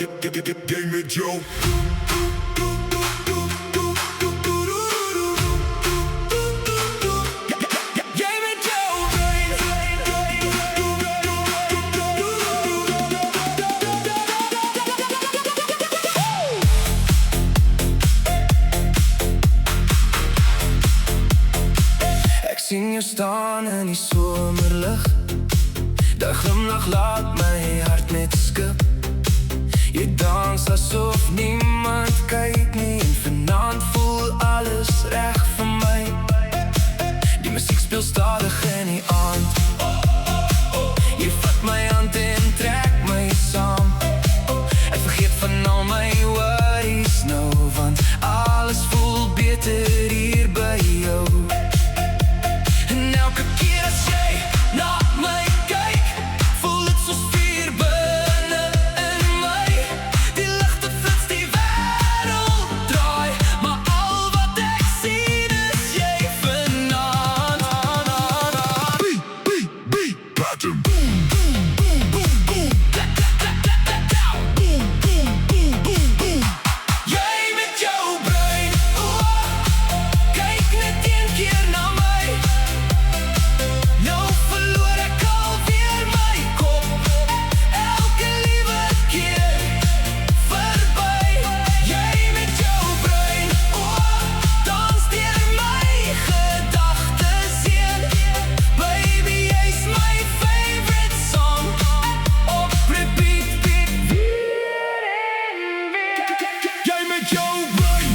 Game Joe. Ek sien jou staan in die somerlig. Die glimlach laat my hart net skip. Jy dans asof niemand kyk nie, en vanaand voel alles reg vir my. Die musiek speel stadig in die aand. Jy vat my hand en trek my saam. Ek vergeet van al my worries nou, want alles voel beter hier by jou. En elke keer as jy na my kyk, voel dit soos vuur binne in my. Die ligte flits, die wêreld draai, maar al wat ek sien is jy vanaand. Pattern. Jy met jou brein, kyk net een keer na my. Nou verloor ek alweer my kop, elke liewe keer verby. Jy met jou brein, dans deur my gedagtes heen. Baby, jy's my favorite song, op repeat, weer en weer. Jy met jou brein,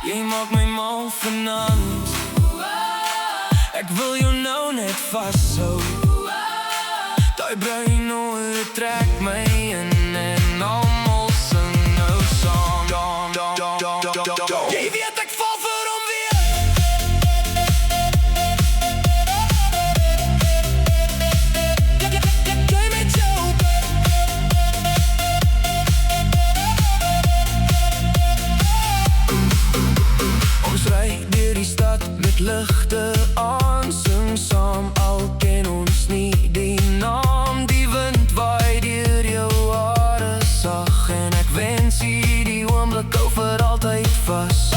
jy maak my mal vanaand. Ek wil jou nou net vashou. Daai bruin oor trek my in, en almal sing nou saam. Jy weet ek val vir hom weer. Jy met jou. Ons ry deur die stad met ligte aan, sing saam, al ken ons nie die naam. Die wind waai deur jou hare sag, en ek wens hierdie oomblik hou vir altyd vas.